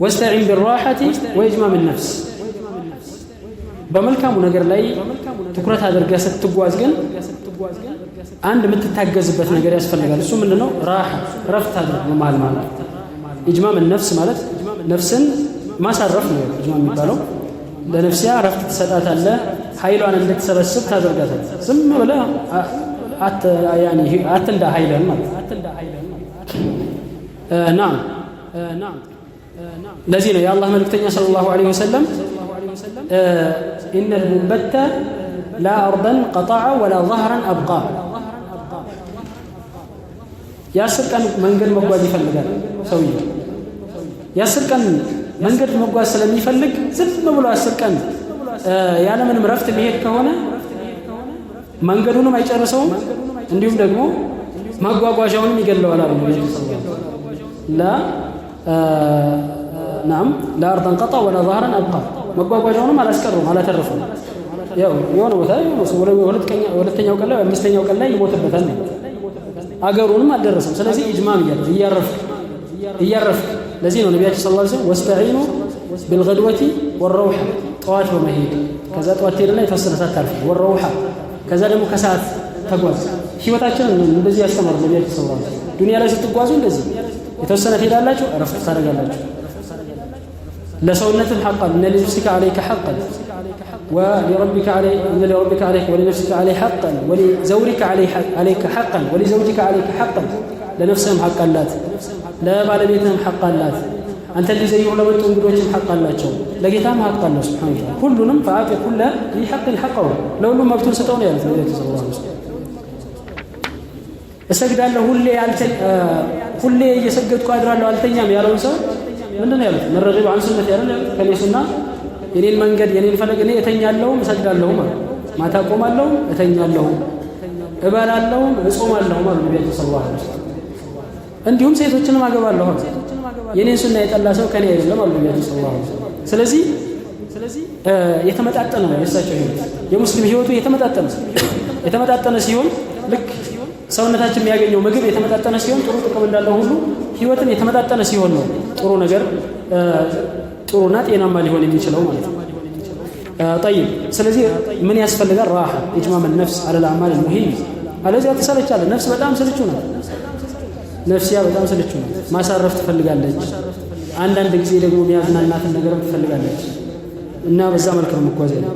واستعن بالراحة وإجمام النفس በመልካሙ ነገር ላይ ትኩረት አድርገህ ስትጓዝ ግን አንድ የምትታገዝበት ነገር ያስፈልጋል። እሱ ምንድነው? ራህ ረፍት አድርግ ማለት ኢጅማም النفس ማለት ነፍስን ማሳረፍ ነው። ኢጅማም የሚባለው ለነፍሲያ ረፍት ትሰጣታለህ፣ ኃይሏን እንድትሰበስብ ታደርጋታለህ። ዝም ብለህ አትንዳ ኃይልን ማለት ናም ለዚህ ነው የአላህ መልእክተኛ ሰለላሁ ዐለይሂ ወሰለም إن المنبت لا أرضا قطع ولا ظهرا أبقى ياسر كان منقل مقواز يفلق سوية ياسر كان منقل مقواز سلم يفلق زب بلو ياسر كان يعني من مرفت ميت كهونا منقلونه ما يجرسون عندهم دقمو مقواجون يقلوا على ربنا لا نعم لا أرضا قطع ولا ظهرا أبقى መጓጓዣውንም አላስቀሩም አላተረፉም። ያው የሆነ ቦታ ሁለተኛው ቀን ላይ አምስተኛው ቀን ላይ ይሞትበታል። አገሩንም አልደረሰም። ስለዚህ ኢጅማም እያረፍክ ለዚህ ነው ነቢያችን ሰለላሁ ዐለይሂ ወሰለም ወስተዒኑ ቢልገድወቲ ወረውሐ ጠዋት በመሄድ ከዛ ጠዋት ሄደና የተወሰነ ሰዓት ታርፍ ወረውሐ ከዛ ደግሞ ከሰዓት ተጓዝ። ህይወታችንን እንደዚህ ያስተማሩ ነቢያችን ሰለላሁ ዐለይሂ ወሰለም ዱንያ ላይ ስትጓዙ እንደዚህ የተወሰነ ትሄዳላችሁ፣ እረፍት ታደርጋላችሁ። لسونة حقا إن لنفسك عليك حقا ولربك عليك إن لربك عليك ولنفسك عليه حقا ولزوجك عليك حقا ولزوجك عليك حقا لنفسهم حقا لات لا بالبيتهم حقا لات أنت اللي زي ولا بنت انقدوجهم حقا لات شو لقيتهم حقا الله سبحانه وتعالى كلهم فعافية كلها في حق حقه لو لهم مبتون ستون يا رسول الله صلى الله عليه وسلم السجد له كل يسجد قادر له التنيام يا رسول ምንድን ነው ያሉት? መረገብ عن سنة ያለ ከኔ ሱና የኔን መንገድ የኔን ፈለግ እኔ እተኛለሁ እሰግዳለሁ ማለት ማታ ቆማለሁ እተኛለሁ እበላለሁ እጾማለሁ ማለት ነብዩ ሰለላሁ ዐለይሂ ወሰለም። እንዲሁም ሴቶችንም አገባለሁ የኔን ሱና የጠላ ሰው ከኔ አይደለም ማለት ነብዩ ሰለላሁ ዐለይሂ ወሰለም። ስለዚህ የተመጣጠነ ነው የእሳቸው ህይወት። የሙስሊም ህይወቱ የተመጣጠነ ሲሆን ልክ ሰውነታችን የሚያገኘው ምግብ የተመጣጠነ ሲሆን ጥሩ ጥቅም እንዳለው ሁሉ ህይወትን የተመጣጠነ ሲሆን ነው ጥሩ ነገር ጥሩና ጤናማ ሊሆን የሚችለው ማለት ነው። طيب ስለዚህ ምን ያስፈልጋል? ራህ ኢጅማም النفس على الاعمال المهمه አለዚያ ተሰለቻለህ። ነፍስ በጣም ስልቹ ነው። ነፍሲያ በጣም ስልቹ ነው። ማሳረፍ ትፈልጋለች። አንዳንድ ጊዜ ደግሞ የሚያዝናናትን ነገር ትፈልጋለች እና በዛ መልኩ ነው መጓዝ ያለው።